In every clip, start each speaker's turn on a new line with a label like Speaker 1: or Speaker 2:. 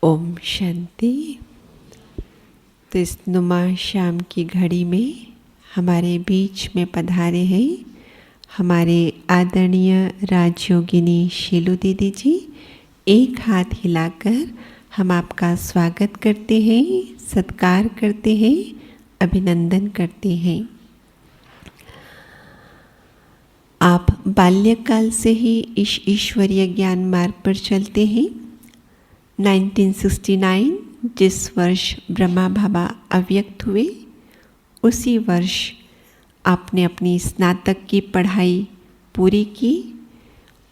Speaker 1: ओम शांति। तो इस नुमा शाम की घड़ी में हमारे बीच में पधारे हैं हमारे आदरणीय राजयोगिनी शीलू दीदी जी। एक हाथ हिलाकर हम आपका स्वागत करते हैं, सत्कार करते हैं, अभिनंदन करते हैं। आप बाल्यकाल से ही इस ईश्वरीय ज्ञान मार्ग पर चलते हैं। 1969 जिस वर्ष ब्रह्मा बाबा अव्यक्त हुए, उसी वर्ष आपने अपनी स्नातक की पढ़ाई पूरी की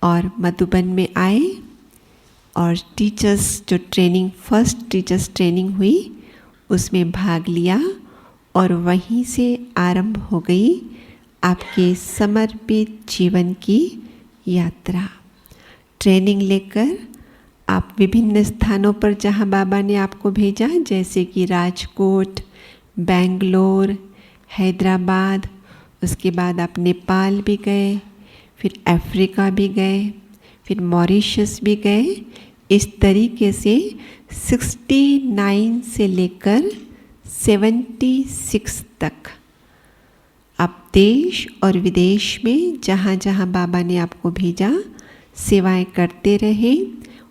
Speaker 1: और मधुबन में आए और टीचर्स जो ट्रेनिंग, फर्स्ट टीचर्स ट्रेनिंग हुई उसमें भाग लिया और वहीं से आरंभ हो गई आपके समर्पित जीवन की यात्रा। ट्रेनिंग लेकर आप विभिन्न स्थानों पर जहां बाबा ने आपको भेजा, जैसे कि राजकोट, बेंगलोर, हैदराबाद, उसके बाद आप नेपाल भी गए, फिर अफ्रीका भी गए, फिर मॉरिशस भी गए। इस तरीके से 69 से लेकर 76 तक आप देश और विदेश में जहाँ जहाँ बाबा ने आपको भेजा सेवाएं करते रहे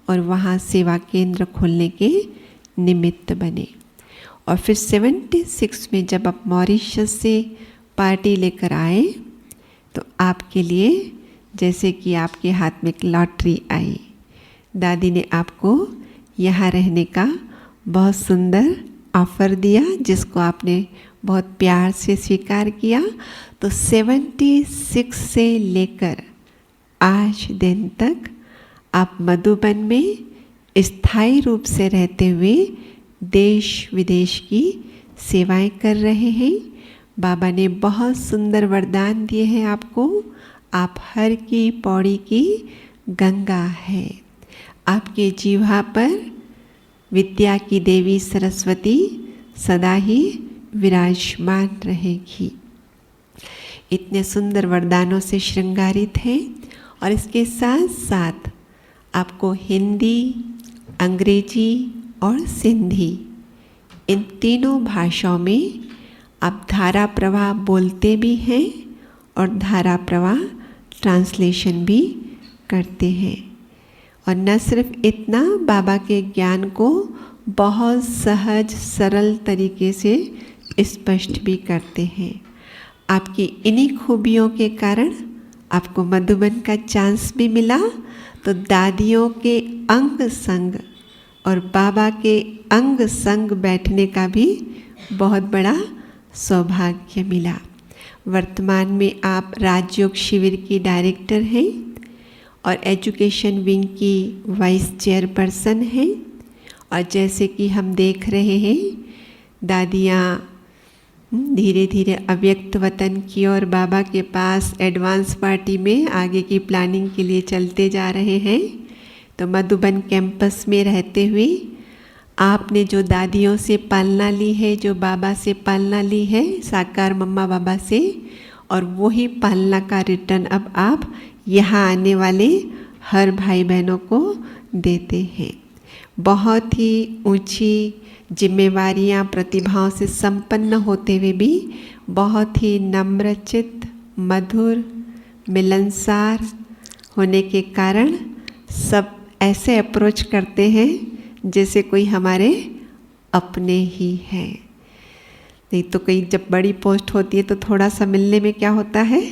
Speaker 1: और वहाँ सेवा केंद्र खोलने के निमित्त बने। और फिर 76 में जब आप मॉरिशस से पार्टी लेकर आए तो आपके लिए जैसे कि आपके हाथ में एक लॉटरी आई। दादी ने आपको यहाँ रहने का बहुत सुंदर ऑफ़र दिया, जिसको आपने बहुत प्यार से स्वीकार किया। तो 76 से लेकर आज दिन तक आप मधुबन में स्थायी रूप से रहते हुए देश विदेश की सेवाएं कर रहे हैं। बाबा ने बहुत सुंदर वरदान दिए हैं आपको। आप हर की पौड़ी की गंगा है। आपके जीवा पर विद्या की देवी सरस्वती सदा ही विराजमान रहेगी। इतने सुंदर वरदानों से श्रृंगारित है। और इसके साथ साथ आपको हिंदी, अंग्रेजी और सिंधी, इन तीनों भाषाओं में आप धारा प्रवाह बोलते भी हैं और धारा प्रवाह ट्रांसलेशन भी करते हैं। और न सिर्फ इतना, बाबा के ज्ञान को बहुत सहज सरल तरीके से स्पष्ट भी करते हैं। आपकी इन्हीं खूबियों के कारण आपको मधुबन का चांस भी मिला। तो दादियों के अंग संग और बाबा के अंग संग बैठने का भी बहुत बड़ा सौभाग्य मिला। वर्तमान में आप राजयोग शिविर की डायरेक्टर हैं और एजुकेशन विंग की वाइस चेयरपर्सन हैं। और जैसे कि हम देख रहे हैं, दादियाँ धीरे धीरे अव्यक्त वतन की और बाबा के पास एडवांस पार्टी में आगे की प्लानिंग के लिए चलते जा रहे हैं। तो मधुबन कैंपस में रहते हुए आपने जो दादियों से पालना ली है, जो बाबा से पालना ली है, साकार मम्मा बाबा से, और वही पालना का रिटर्न अब आप यहाँ आने वाले हर भाई बहनों को देते हैं। बहुत ही ऊंची जिम्मेवारियां, प्रतिभाओं से संपन्न होते हुए भी बहुत ही नम्रचित, मधुर, मिलनसार होने के कारण सब ऐसे अप्रोच करते हैं जैसे कोई हमारे अपने ही हैं। नहीं तो कई जब बड़ी पोस्ट होती है तो थोड़ा सा मिलने में क्या होता है,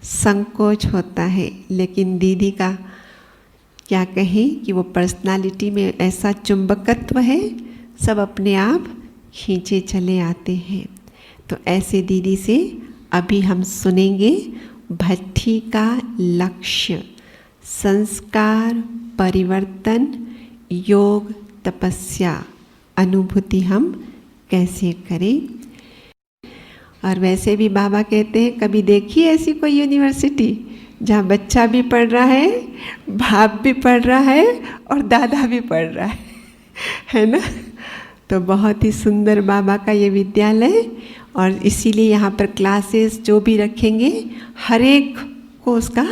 Speaker 1: संकोच होता है। लेकिन दीदी का क्या कहें कि वो पर्सनालिटी में ऐसा चुंबकत्व है, सब अपने आप खींचे चले आते हैं। तो ऐसे दीदी से अभी हम सुनेंगे भट्ठी का लक्ष्य, संस्कार परिवर्तन, योग तपस्या, अनुभूति हम कैसे करें। और वैसे भी बाबा कहते हैं, कभी देखी ऐसी कोई यूनिवर्सिटी जहाँ बच्चा भी पढ़ रहा है, बाप भी पढ़ रहा है और दादा भी पढ़ रहा है ना। तो बहुत ही सुंदर बाबा का ये विद्यालय, और इसीलिए यहाँ पर क्लासेस जो भी रखेंगे हर एक को उसका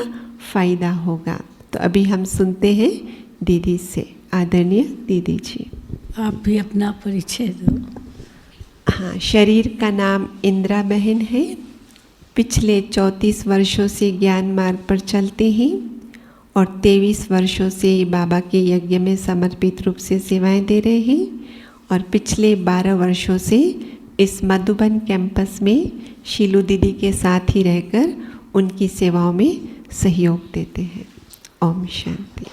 Speaker 1: फ़ायदा होगा। तो अभी हम सुनते हैं दीदी से। आदरणीय दीदी जी।
Speaker 2: आप भी अपना परिचय दो।
Speaker 1: हाँ, शरीर का नाम इंदिरा बहन है। पिछले 34 वर्षों से ज्ञान मार्ग पर चलते हैं और 23 वर्षों से बाबा के यज्ञ में समर्पित रूप से सेवाएं दे रहे हैं और पिछले 12 वर्षों से इस मधुबन कैंपस में शीलू दीदी के साथ ही रहकर उनकी सेवाओं में सहयोग देते हैं। ओम शांति।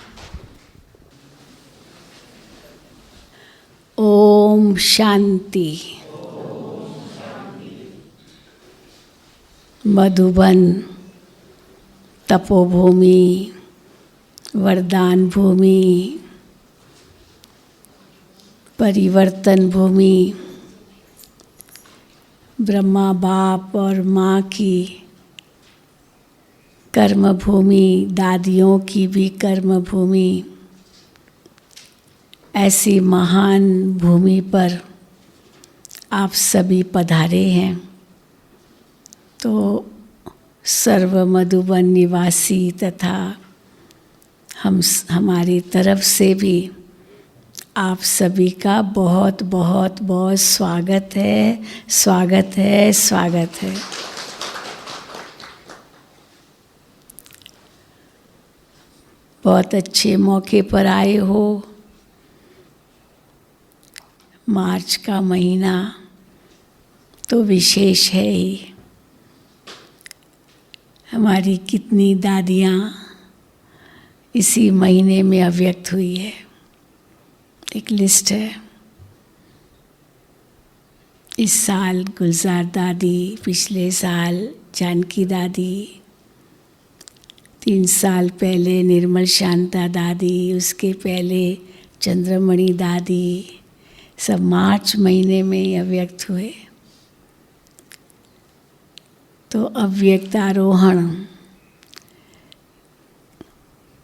Speaker 2: ओम शांति। मधुबन तपोभूमि, वरदान भूमि, परिवर्तन भूमि, ब्रह्मा बाप और माँ की कर्म भूमि, दादियों की भी कर्म भूमि, ऐसी महान भूमि पर आप सभी पधारे हैं। तो सर्व मधुबन निवासी तथा हमारी तरफ से भी आप सभी का बहुत बहुत बहुत स्वागत है, स्वागत है, स्वागत है। बहुत अच्छे मौके पर आए हो। मार्च का महीना तो विशेष है ही। हमारी कितनी दादियाँ इसी महीने में अव्यक्त हुई है, एक लिस्ट है। इस साल गुलजार दादी, पिछले साल जानकी दादी, 3 साल पहले निर्मल शांता दादी, उसके पहले चंद्रमणि दादी, सब मार्च महीने में अव्यक्त हुए। तो अव्यक्त आरोहण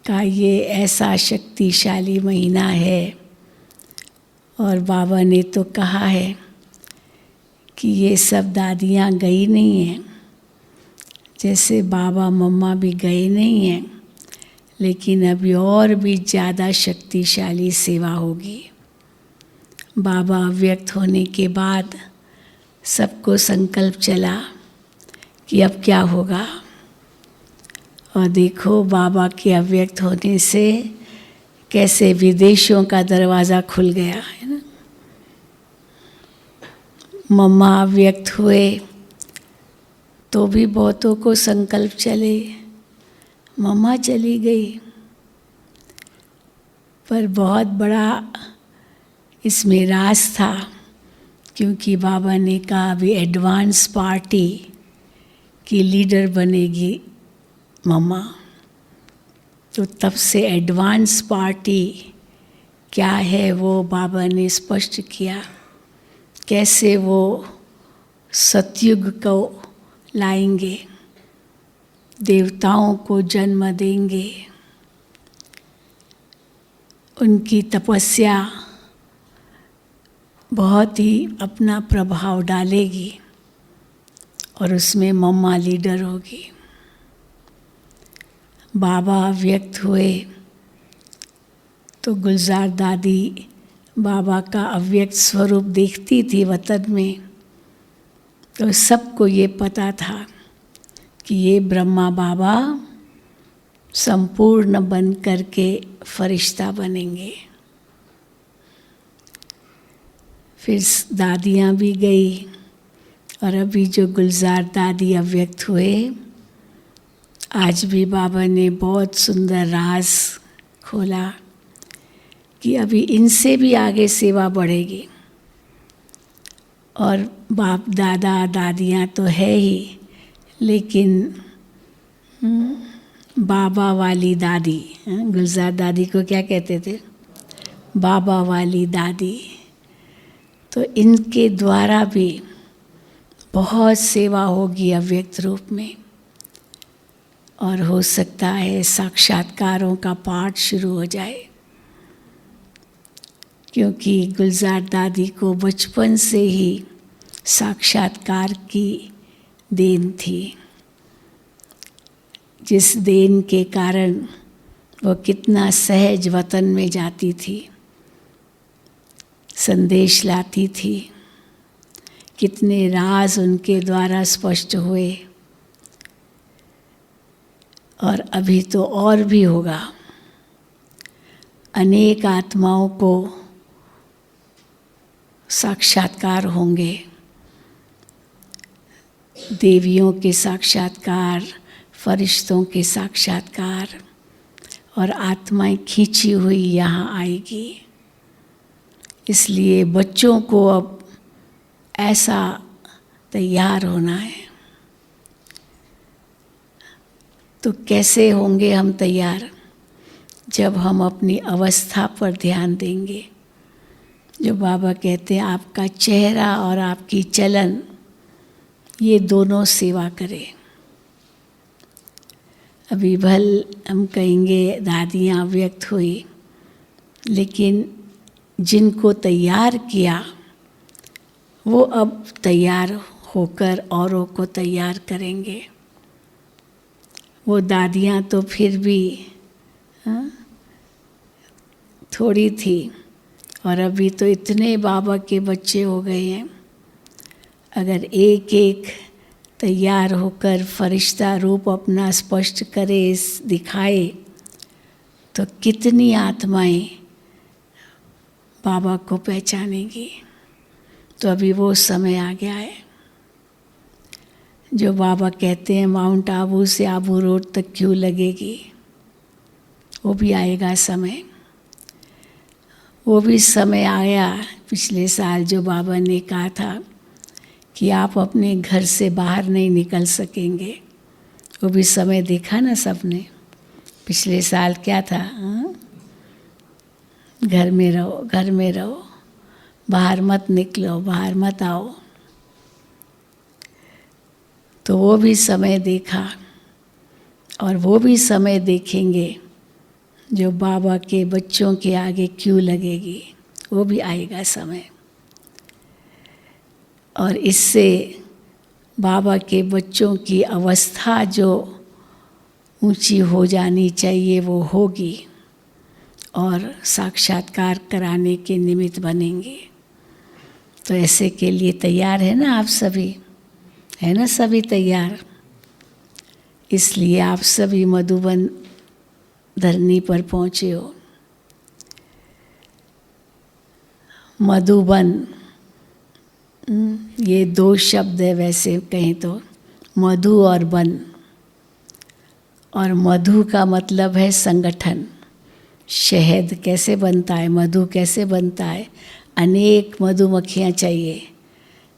Speaker 2: का ये ऐसा शक्तिशाली महीना है और बाबा ने तो कहा है कि ये सब दादियाँ गई नहीं हैं, जैसे बाबा मम्मा भी गए नहीं हैं, लेकिन अभी और भी ज़्यादा शक्तिशाली सेवा होगी। बाबा अव्यक्त होने के बाद सबको संकल्प चला कि अब क्या होगा, और देखो बाबा के अव्यक्त होने से कैसे विदेशों का दरवाज़ा खुल गया है ना। मम्मा अव्यक्त हुए तो भी बहुतों को संकल्प चले, मम्मा चली गई, पर बहुत बड़ा इसमें राज था, क्योंकि बाबा ने कहा अभी एडवांस पार्टी की लीडर बनेगी मम्मा। तो तब से एडवांस पार्टी क्या है वो बाबा ने स्पष्ट किया, कैसे वो सतयुग को लाएंगे, देवताओं को जन्म देंगे, उनकी तपस्या बहुत ही अपना प्रभाव डालेगी और उसमें मम्मा लीडर होगी। बाबा अव्यक्त हुए तो गुलजार दादी बाबा का अव्यक्त स्वरूप देखती थी वतन में, तो सबको ये पता था कि ये ब्रह्मा बाबा संपूर्ण बन करके फरिश्ता बनेंगे। फिर दादियाँ भी गई और अभी जो गुलजार दादी अव्यक्त हुए, आज भी बाबा ने बहुत सुंदर राज खोला कि अभी इनसे भी आगे सेवा बढ़ेगी। और बाप दादा दादियाँ तो है ही, लेकिन बाबा वाली दादी, गुलजार दादी को क्या कहते थे, बाबा वाली दादी, तो इनके द्वारा भी बहुत सेवा होगी अव्यक्त रूप में। और हो सकता है साक्षात्कारों का पाठ शुरू हो जाए, क्योंकि गुलजार दादी को बचपन से ही साक्षात्कार की देन थी, जिस देन के कारण वो कितना सहज वतन में जाती थी। संदेश लाती थी, कितने राज उनके द्वारा स्पष्ट हुए, और अभी तो और भी होगा। अनेक आत्माओं को साक्षात्कार होंगे, देवियों के साक्षात्कार, फरिश्तों के साक्षात्कार, और आत्माएं खींची हुई यहाँ आएगी। इसलिए बच्चों को अब ऐसा तैयार होना है। तो कैसे होंगे हम तैयार? जब हम अपनी अवस्था पर ध्यान देंगे। जो बाबा कहते हैं आपका चेहरा और आपकी चलन, ये दोनों सेवा करें। अभी भल हम कहेंगे दादियाँ व्यक्त हुई, लेकिन जिनको तैयार किया वो अब तैयार होकर औरों को तैयार करेंगे। वो दादियाँ तो फिर भी थोड़ी थी, और अभी तो इतने बाबा के बच्चे हो गए हैं। अगर एक एक तैयार होकर फरिश्ता रूप अपना स्पष्ट करे, दिखाए, तो कितनी आत्माएं बाबा को पहचानेगी। तो अभी वो समय आ गया है। जो बाबा कहते हैं माउंट आबू से आबू रोड तक क्यों लगेगी, वो भी आएगा समय। वो भी समय आया पिछले साल, जो बाबा ने कहा था कि आप अपने घर से बाहर नहीं निकल सकेंगे। वो भी समय देखा ना सबने। पिछले साल क्या था? घर में रहो, घर में रहो, बाहर मत निकलो, बाहर मत आओ। तो वो भी समय देखा, और वो भी समय देखेंगे जो बाबा के बच्चों के आगे क्यों लगेगी। वो भी आएगा समय, और इससे बाबा के बच्चों की अवस्था जो ऊंची हो जानी चाहिए वो होगी, और साक्षात्कार कराने के निमित्त बनेंगे। तो ऐसे के लिए तैयार है ना आप सभी? है ना सभी तैयार? इसलिए आप सभी मधुबन धरनी पर पहुँचे हो। मधुबन, ये दो शब्द है वैसे कहें तो, मधु और बन। और मधु का मतलब है संगठन। शहद कैसे बनता है, मधु कैसे बनता है? अनेक मधुमक्खियाँ चाहिए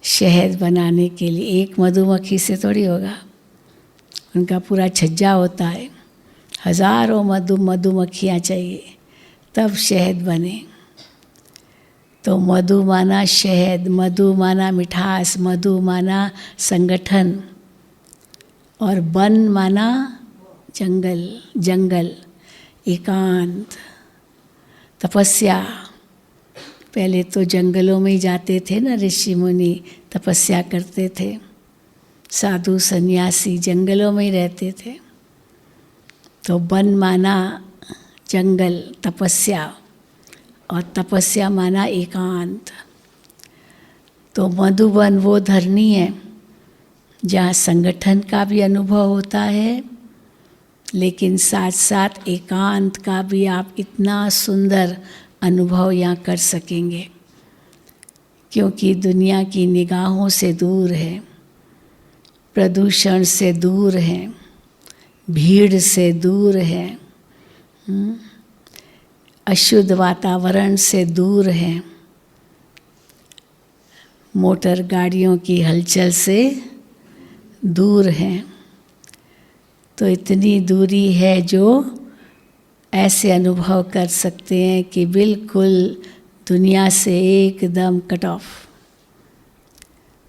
Speaker 2: शहद बनाने के लिए। एक मधुमक्खी से थोड़ी होगा, उनका पूरा छज्जा होता है। हजारों मधुमक्खियाँ चाहिए तब शहद बने। तो मधु माना शहद, मधु माना मिठास, मधु माना संगठन, और वन माना जंगल, जंगल, एकांत, तपस्या। पहले तो जंगलों में ही जाते थे ना ऋषि मुनि, तपस्या करते थे। साधु सन्यासी जंगलों में ही रहते थे। तो वन माना जंगल, तपस्या, और तपस्या माना एकांत। तो मधुबन वो धरनी है जहाँ संगठन का भी अनुभव होता है, लेकिन साथ साथ एकांत का भी आप इतना सुंदर अनुभव यहाँ कर सकेंगे, क्योंकि दुनिया की निगाहों से दूर है, प्रदूषण से दूर है, भीड़ से दूर है, अशुद्ध वातावरण से दूर है, मोटर गाड़ियों की हलचल से दूर है। तो इतनी दूरी है जो ऐसे अनुभव कर सकते हैं कि बिल्कुल दुनिया से एकदम कट ऑफ।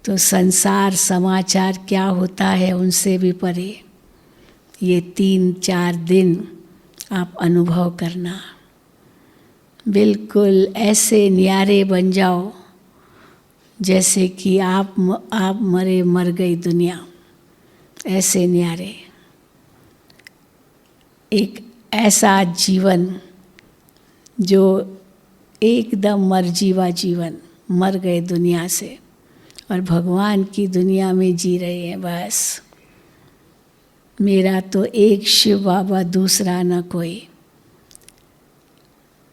Speaker 2: तो संसार समाचार क्या होता है उनसे भी परे। ये 3-4 दिन आप अनुभव करना, बिल्कुल ऐसे न्यारे बन जाओ जैसे कि आप मर गई दुनिया, ऐसे न्यारे। एक ऐसा जीवन जो एकदम मरजीवा जीवन, मर गए दुनिया से और भगवान की दुनिया में जी रहे हैं। बस मेरा तो एक शिव बाबा, दूसरा न कोई।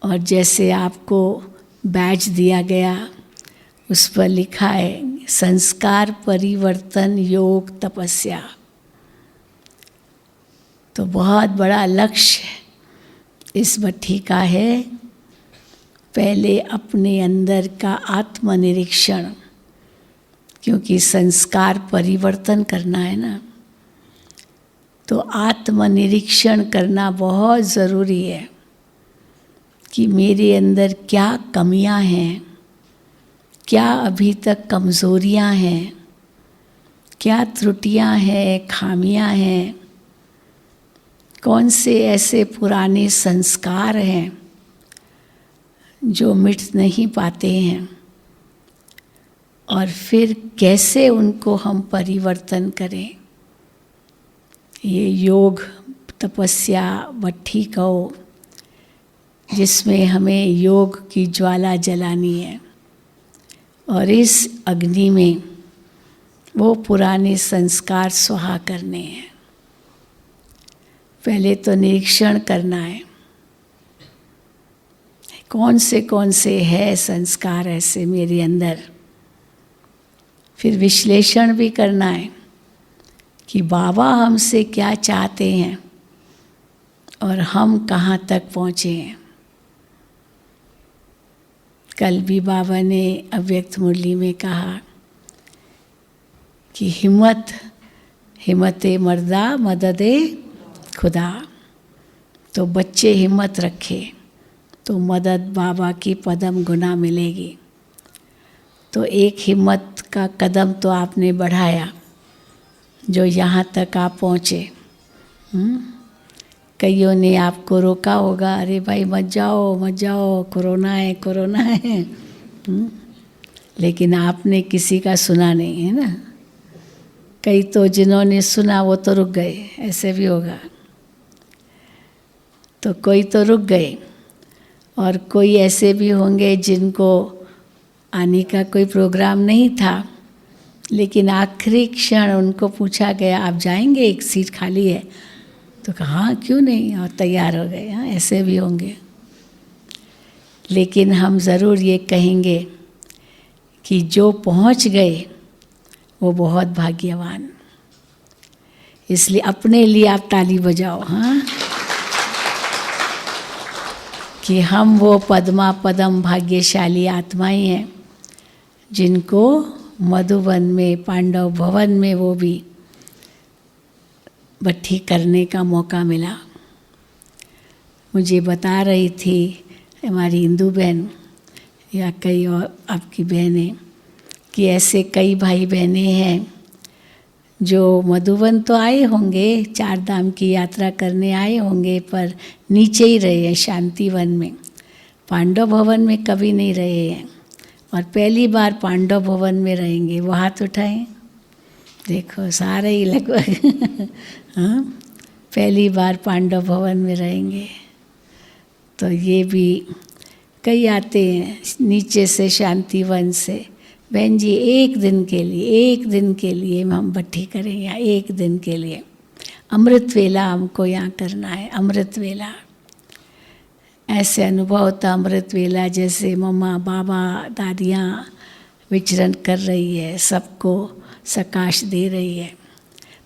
Speaker 2: और जैसे आपको बैच दिया गया उस पर लिखा है संस्कार परिवर्तन योग तपस्या। तो बहुत बड़ा लक्ष्य इस भट्ठी का है। पहले अपने अंदर का आत्मनिरीक्षण, क्योंकि संस्कार परिवर्तन करना है ना, तो आत्मनिरीक्षण करना बहुत ज़रूरी है कि मेरे अंदर क्या कमियां हैं, क्या अभी तक कमज़ोरियां हैं, क्या त्रुटियां हैं, खामियां हैं, कौन से ऐसे पुराने संस्कार हैं जो मिट नहीं पाते हैं, और फिर कैसे उनको हम परिवर्तन करें। ये योग तपस्या भट्ठी कहो, जिसमें हमें योग की ज्वाला जलानी है और इस अग्नि में वो पुराने संस्कार स्वाहा करने हैं। पहले तो निरीक्षण करना है कौन से है संस्कार ऐसे मेरे अंदर। फिर विश्लेषण भी करना है कि बाबा हमसे क्या चाहते हैं और हम कहाँ तक पहुँचे हैं। कल भी बाबा ने अव्यक्त मुरली में कहा कि हिम्मते मर्दा मददे खुदा। तो बच्चे हिम्मत रखे तो मदद बाबा की पदम गुना मिलेगी। तो एक हिम्मत का कदम तो आपने बढ़ाया जो यहाँ तक आप पहुँचे। कईयों ने आपको रोका होगा, अरे भाई मत जाओ, कोरोना है। लेकिन आपने किसी का सुना नहीं है ना। कई तो जिन्होंने सुना वो तो रुक गए, ऐसे भी होगा। तो कोई तो रुक गए और कोई ऐसे भी होंगे जिनको आने का कोई प्रोग्राम नहीं था, लेकिन आखिरी क्षण उनको पूछा गया आप जाएंगे, एक सीट खाली है। तो कहा हाँ क्यों नहीं, और तैयार हो गए। हाँ ऐसे भी होंगे। लेकिन हम ज़रूर ये कहेंगे कि जो पहुंच गए वो बहुत भाग्यवान। इसलिए अपने लिए आप ताली बजाओ। हाँ कि हम वो पदम भाग्यशाली आत्माएं हैं जिनको मधुबन में, पांडव भवन में वो भी भट्ठी करने का मौका मिला। मुझे बता रही थी हमारी इंदू बहन या कई और आपकी बहनें कि ऐसे कई भाई बहनें हैं जो मधुबन तो आए होंगे, चार धाम की यात्रा करने आए होंगे, पर नीचे ही रहे हैं शांतिवन में। पांडव भवन में कभी नहीं रहे हैं और पहली बार पांडव भवन में रहेंगे। वो हाथ उठाएं, देखो सारे ही लगभग हाँ पहली बार पांडव भवन में रहेंगे। तो ये भी कई आते हैं नीचे से शांतिवन से, बहन जी एक दिन के लिए हम भट्ठी करें, या एक दिन के लिए अमृत वेला हमको यहाँ करना है। अमृत वेला ऐसे अनुभव होता, अमृत वेला जैसे मम्मा बाबा दादियाँ विचरण कर रही है, सबको सकाश दे रही है।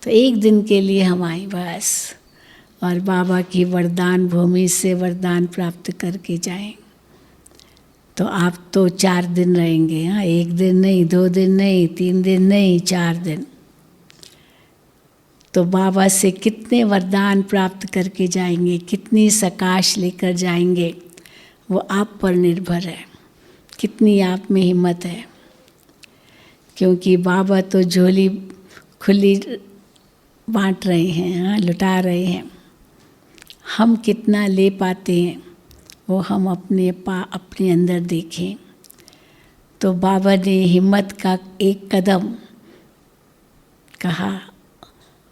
Speaker 2: तो एक दिन के लिए हम आए बस, और बाबा की वरदान भूमि से वरदान प्राप्त करके जाएं। तो आप तो 4 दिन रहेंगे। हाँ 1 दिन नहीं, 2 दिन नहीं, 3 दिन नहीं, 4 दिन। तो बाबा से कितने वरदान प्राप्त करके जाएंगे, कितनी सकाश लेकर जाएंगे, वो आप पर निर्भर है, कितनी आप में हिम्मत है। क्योंकि बाबा तो झोली खुली बांट रहे हैं, हाँ लुटा रहे हैं। हम कितना ले पाते हैं वो हम अपने अंदर देखें। तो बाबा ने हिम्मत का एक कदम कहा,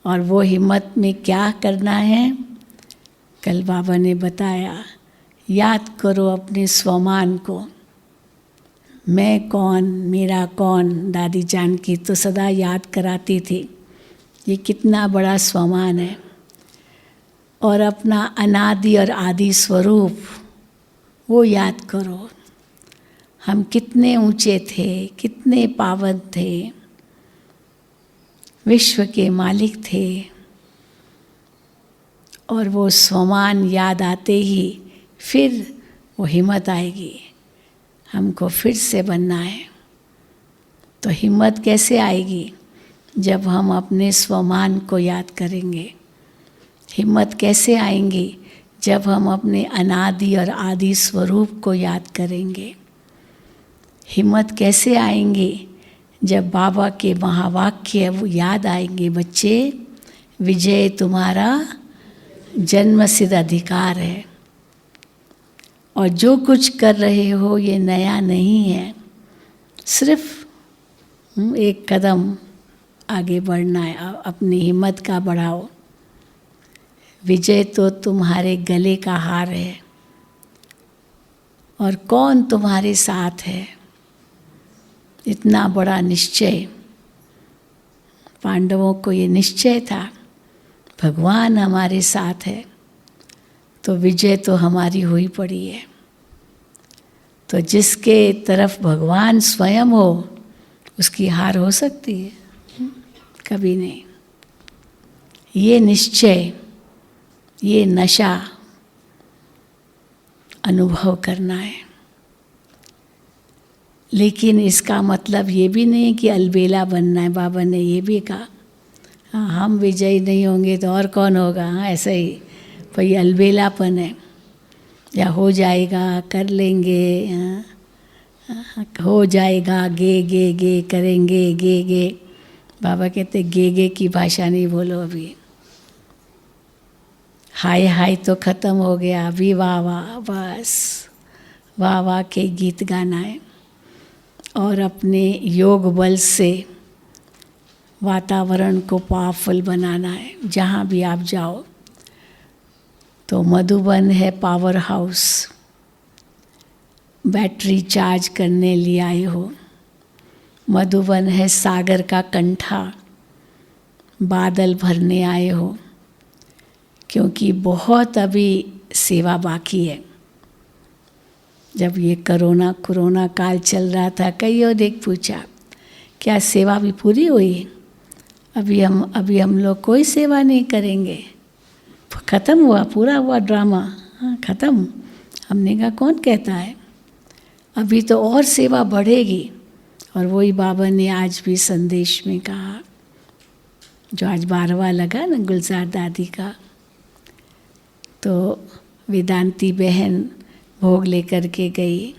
Speaker 2: और वो हिम्मत में क्या करना है कल बाबा ने बताया। याद करो अपने स्वमान को। मैं कौन, मेरा कौन। दादी जानकी तो सदा याद कराती थी ये कितना बड़ा स्वमान है। और अपना अनादि और आदि स्वरूप वो याद करो। हम कितने ऊंचे थे, कितने पावन थे, विश्व के मालिक थे। और वो स्वमान याद आते ही फिर वो हिम्मत आएगी, हमको फिर से बनना है। तो हिम्मत कैसे आएगी? जब हम अपने स्वमान को याद करेंगे। हिम्मत कैसे आएंगी? जब हम अपने अनादि और आदि स्वरूप को याद करेंगे। हिम्मत कैसे आएंगी? जब बाबा के महावाक्य वो याद आएंगे, बच्चे विजय तुम्हारा जन्मसिद्ध अधिकार है। और जो कुछ कर रहे हो ये नया नहीं है, सिर्फ एक कदम आगे बढ़ना है। अपनी हिम्मत का बढ़ाओ। विजय तो तुम्हारे गले का हार है। और कौन तुम्हारे साथ है? इतना बड़ा निश्चय। पांडवों को ये निश्चय था, भगवान हमारे साथ है, तो विजय तो हमारी हुई पड़ी है। तो जिसके तरफ भगवान स्वयं हो उसकी हार हो सकती है? कभी नहीं। ये निश्चय, ये नशा अनुभव करना है। लेकिन इसका मतलब ये भी नहीं कि अलबेला बनना है। बाबा ने ये भी कहा, हाँ हम विजयी नहीं होंगे तो और कौन होगा। हाँ ऐसे ही भाई अलबेलापन है, या हो जाएगा, कर लेंगे, हो जाएगा, गे गे गे करेंगे, गे गे। बाबा कहते गे गे की भाषा नहीं बोलो अभी। हाय हाय तो ख़त्म हो गया, अभी वाह वाह, बस वाह वाह के गीत गाना है। और अपने योग बल से वातावरण को पावरफुल बनाना है। जहाँ भी आप जाओ, तो मधुबन है पावर हाउस, बैटरी चार्ज करने लिए आए हो। मधुबन है सागर का कंठा, बादल भरने आए हो। क्योंकि बहुत अभी सेवा बाकी है। जब ये कोरोना काल चल रहा था, कईयों ने पूछा क्या सेवा भी पूरी हुई? अभी हम लोग कोई सेवा नहीं करेंगे, ख़त्म हुआ, पूरा हुआ ड्रामा, हाँ ख़त्म। हमने कहा कौन कहता है, अभी तो और सेवा बढ़ेगी। और वही बाबा ने आज भी संदेश में कहा, जो आज 12वां लगा ना गुलजार दादी का, तो वेदांती बहन भोग लेकर के गई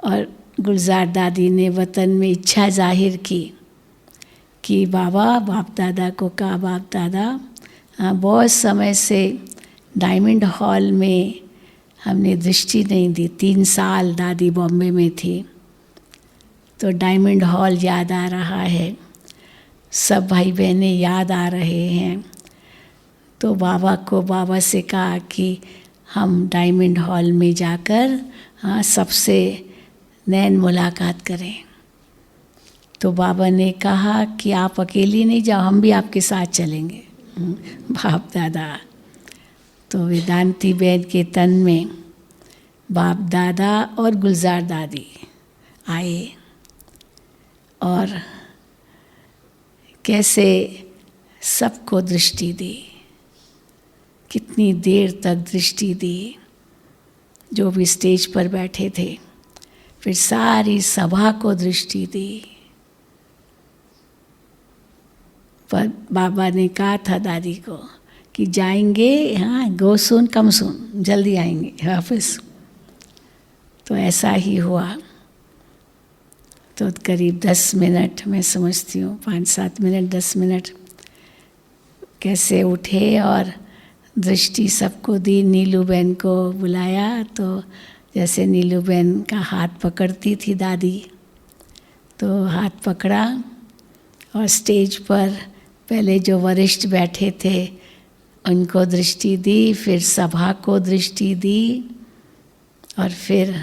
Speaker 2: और गुलजार दादी ने वतन में इच्छा जाहिर की कि बाप दादा को कहा, बाप दादा बहुत समय से डायमंड हॉल में हमने दृष्टि नहीं दी। 3 साल दादी बॉम्बे में थी, तो डायमंड हॉल याद आ रहा है, सब भाई बहनें याद आ रहे हैं। तो बाबा से कहा कि हम डायमंड हॉल में जाकर सबसे नैन मुलाकात करें। तो बाबा ने कहा कि आप अकेली नहीं जाओ, हम भी आपके साथ चलेंगे। बाप दादा, तो वेदांती बहन के तन में बाप दादा और गुलजार दादी आए और कैसे सबको दृष्टि दी, कितनी देर तक दृष्टि दी, जो भी स्टेज पर बैठे थे, फिर सारी सभा को दृष्टि दी। पर बाबा ने कहा था दादी को कि जाएंगे, हाँ गो सून कम सून, जल्दी आएंगे वापस। तो ऐसा ही हुआ। तो करीब 10 मिनट मैं समझती हूँ, 5-7 मिनट 10 मिनट कैसे उठे और दृष्टि सबको दी। नीलू बहन को बुलाया, तो जैसे नीलू बहन का हाथ पकड़ती थी दादी, तो हाथ पकड़ा और स्टेज पर पहले जो वरिष्ठ बैठे थे उनको दृष्टि दी, फिर सभा को दृष्टि दी और फिर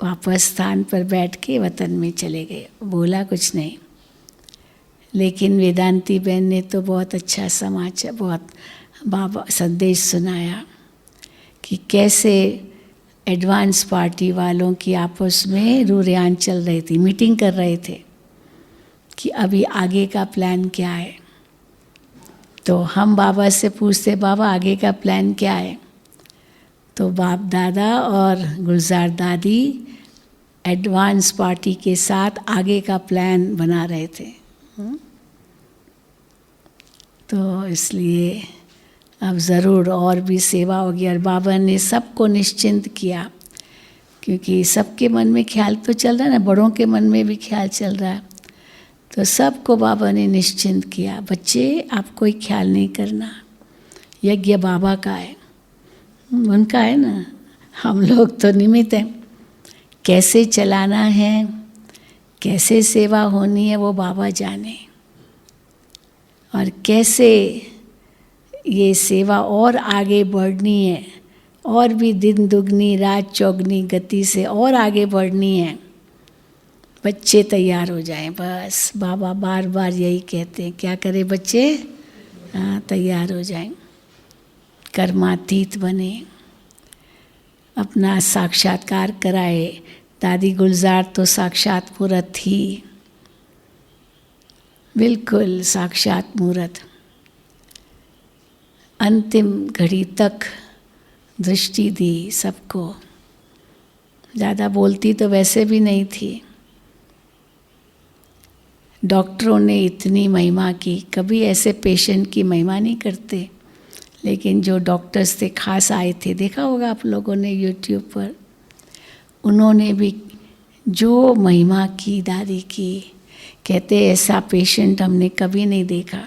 Speaker 2: वापस स्थान पर बैठ के वतन में चले गए, बोला कुछ नहीं। लेकिन वेदांती बहन ने तो बहुत अच्छा समाचार, बहुत बाबा संदेश सुनाया कि कैसे एडवांस पार्टी वालों की आपस में रूरेआन चल रही थी, मीटिंग कर रहे थे कि अभी आगे का प्लान क्या है। तो हम बाबा से पूछते, बाबा आगे का प्लान क्या है? तो बाप दादा और गुलजार दादी एडवांस पार्टी के साथ आगे का प्लान बना रहे थे। तो इसलिए अब ज़रूर और भी सेवा होगी। और बाबा ने सबको निश्चिंत किया, क्योंकि सबके मन में ख्याल तो चल रहा है ना, बड़ों के मन में भी ख्याल चल रहा है। तो सबको बाबा ने निश्चिंत किया, बच्चे आप कोई ख्याल नहीं करना, यज्ञ बाबा का है, उनका है ना, हम लोग तो निमित्त हैं। कैसे चलाना है, कैसे सेवा होनी है वो बाबा जाने, और कैसे ये सेवा और आगे बढ़नी है, और भी दिन दुगनी रात चौगनी गति से और आगे बढ़नी है। बच्चे तैयार हो जाएं, बस बाबा बार बार यही कहते हैं, क्या करें बच्चे? तैयार हो जाएं, कर्मातीत बने, अपना साक्षात्कार कराए। दादी गुलजार तो साक्षात मूर्त थी, बिल्कुल साक्षात मूर्त। अंतिम घड़ी तक दृष्टि दी सबको, ज़्यादा बोलती तो वैसे भी नहीं थी। डॉक्टरों ने इतनी महिमा की, कभी ऐसे पेशेंट की महिमा नहीं करते, लेकिन जो डॉक्टर्स थे खास आए थे, देखा होगा आप लोगों ने यूट्यूब पर, उन्होंने भी जो महिमा की दादी की, कहते ऐसा पेशेंट हमने कभी नहीं देखा।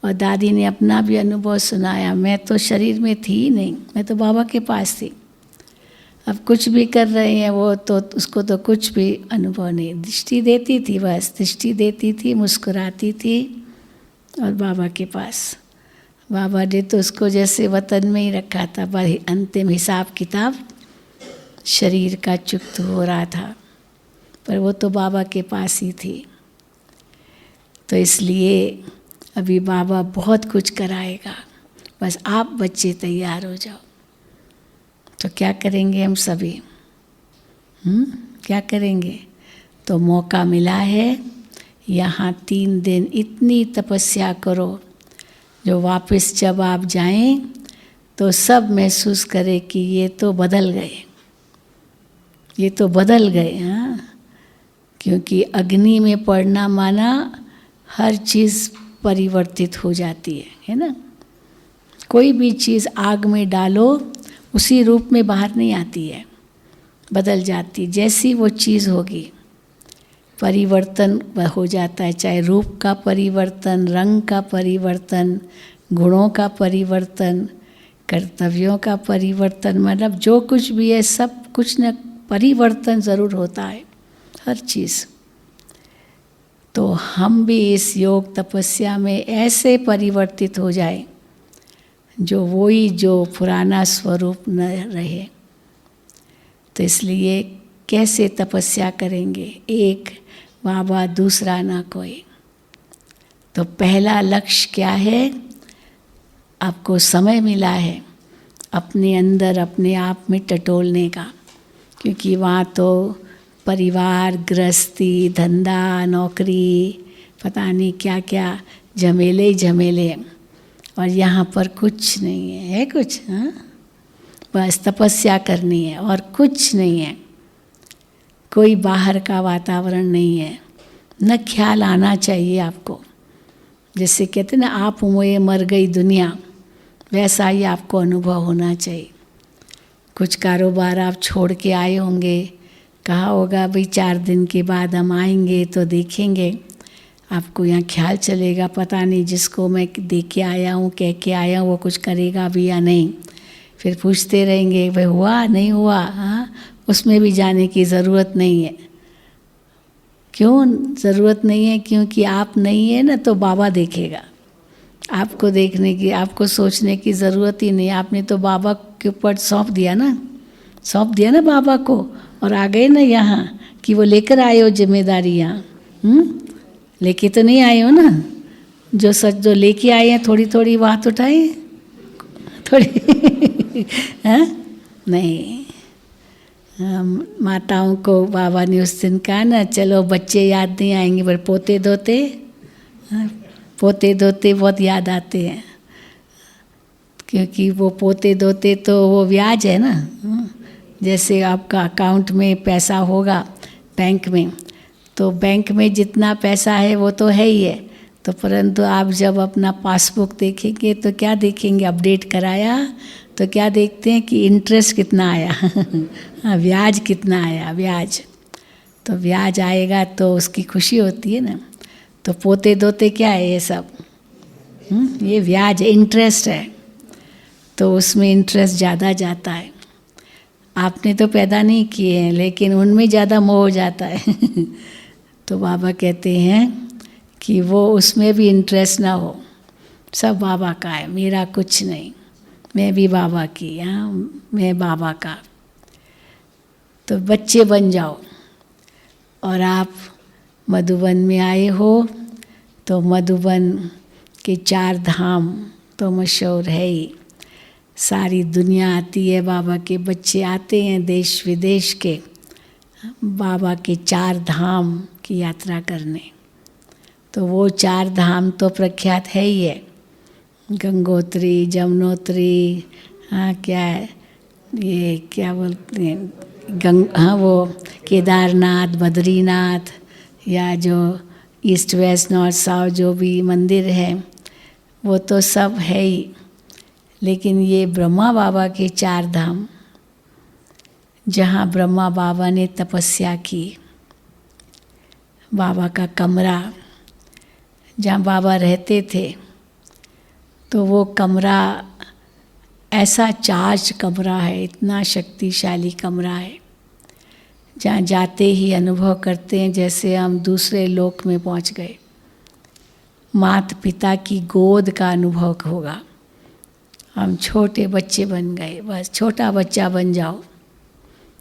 Speaker 2: और दादी ने अपना भी अनुभव सुनाया, मैं तो शरीर में थी ही नहीं, मैं तो बाबा के पास थी। अब कुछ भी कर रहे हैं वो तो उसको तो कुछ भी अनुभव नहीं, दृष्टि देती थी, बस दृष्टि देती थी, मुस्कुराती थी और बाबा के पास। बाबा ने तो उसको जैसे वतन में ही रखा था, पर अंतिम हिसाब किताब शरीर का चुक्त हो रहा था, पर वो तो बाबा के पास ही थी। तो इसलिए अभी बाबा बहुत कुछ कराएगा, बस आप बच्चे तैयार हो जाओ। तो क्या करेंगे हम सभी? क्या करेंगे? तो मौका मिला है, यहाँ 3 दिन इतनी तपस्या करो, जो वापस जब आप जाएं तो सब महसूस करें कि ये तो बदल गए, ये तो बदल गए। हाँ, क्योंकि अग्नि में पड़ना माना हर चीज़ परिवर्तित हो जाती है ना। कोई भी चीज़ आग में डालो उसी रूप में बाहर नहीं आती है, बदल जाती, जैसी वो चीज़ होगी परिवर्तन हो जाता है, चाहे रूप का परिवर्तन, रंग का परिवर्तन, गुणों का परिवर्तन, कर्तव्यों का परिवर्तन, मतलब जो कुछ भी है सब कुछ न परिवर्तन ज़रूर होता है, हर चीज़। तो हम भी इस योग तपस्या में ऐसे परिवर्तित हो जाए जो वही जो पुराना स्वरूप न रहे। तो इसलिए कैसे तपस्या करेंगे? एक बाबा, दूसरा ना कोई। तो पहला लक्ष्य क्या है? आपको समय मिला है अपने अंदर अपने आप में टटोलने का, क्योंकि वहाँ तो परिवार, गृहस्थी, धंधा, नौकरी, पता नहीं क्या क्या झमेले ही झमेले, और यहाँ पर कुछ नहीं है, है कुछ? हाँ, बस तपस्या करनी है और कुछ नहीं है। कोई बाहर का वातावरण नहीं है, न ख्याल आना चाहिए आपको। जैसे कहते ना, आप मोए मर गई दुनिया, वैसा ही आपको अनुभव होना चाहिए। कुछ कारोबार आप छोड़ के आए होंगे, कहा होगा भाई 4 दिन के बाद हम आएंगे तो देखेंगे। आपको यहाँ ख्याल चलेगा, पता नहीं जिसको मैं दे के आया हूँ, कह के आया हूँ, वो कुछ करेगा भी या नहीं। फिर पूछते रहेंगे भाई हुआ नहीं हुआ। हाँ, उसमें भी जाने की ज़रूरत नहीं है। क्यों ज़रूरत नहीं है? क्योंकि आप नहीं है ना, तो बाबा देखेगा। आपको देखने की, आपको सोचने की ज़रूरत ही नहीं। आपने तो बाबा के ऊपर सौंप दिया ना, सौंप दिया ना बाबा को और आ गए ना यहाँ कि वो लेकर आए हो जिम्मेदारियाँ। लेके तो नहीं आए हो ना, जो सच जो लेके आए हैं थोड़ी थोड़ी बात उठाए थोड़ी हाँ नहीं। माताओं को बाबा ने उस दिन कहा ना, चलो बच्चे याद नहीं आएंगे पर पोते दोते, पोते दोते बहुत याद आते हैं, क्योंकि वो पोते दोते तो वो ब्याज है ना। जैसे आपका अकाउंट में पैसा होगा बैंक में, तो बैंक में जितना पैसा है वो तो है ही है, तो परंतु आप जब अपना पासबुक देखेंगे तो क्या देखेंगे, अपडेट कराया तो क्या देखते हैं कि इंटरेस्ट कितना आया हाँ, ब्याज कितना आया, ब्याज। तो ब्याज आएगा तो उसकी खुशी होती है ना। तो पोते दोते क्या है ये सब, ये ब्याज इंटरेस्ट है, तो उसमें इंटरेस्ट ज़्यादा जाता है। आपने तो पैदा नहीं किए हैं लेकिन उनमें ज़्यादा मोह हो जाता है तो बाबा कहते हैं कि वो उसमें भी इंटरेस्ट ना हो, सब बाबा का है, मेरा कुछ नहीं, मैं भी बाबा की, हाँ मैं बाबा का। तो बच्चे बन जाओ। और आप मधुबन में आए हो तो मधुबन के 4 धाम तो मशहूर है ही, सारी दुनिया आती है, बाबा के बच्चे आते हैं देश विदेश के बाबा के 4 धाम की यात्रा करने। तो वो 4 धाम तो प्रख्यात है ही है, गंगोत्री, जमुनोत्री, हाँ क्या है ये क्या बोलते हैं हाँ वो केदारनाथ, बद्रीनाथ, या जो ईस्ट वेस्ट नॉर्थ साउथ जो भी मंदिर है वो तो सब है ही। लेकिन ये ब्रह्मा बाबा के 4 धाम, जहाँ ब्रह्मा बाबा ने तपस्या की, बाबा का कमरा जहाँ बाबा रहते थे, तो वो कमरा ऐसा चार्ज कमरा है, इतना शक्तिशाली कमरा है, जहाँ जाते ही अनुभव करते हैं जैसे हम दूसरे लोक में पहुँच गए। माता पिता की गोद का अनुभव होगा, हम छोटे बच्चे बन गए, बस छोटा बच्चा बन जाओ।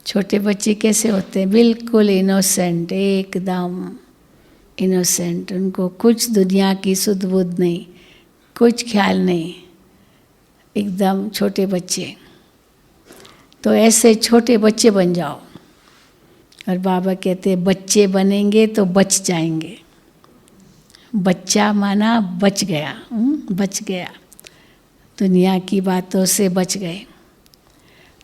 Speaker 2: छोटे बच्चे कैसे होते हैं, बिल्कुल इनोसेंट, एकदम इनोसेंट, उनको कुछ दुनिया की सुध बुध नहीं, कुछ ख्याल नहीं, एकदम छोटे बच्चे। तो ऐसे छोटे बच्चे बन जाओ। और बाबा कहते हैं बच्चे बनेंगे तो बच जाएंगे। बच्चा माना बच गया, बच गया, दुनिया की बातों से बच गए।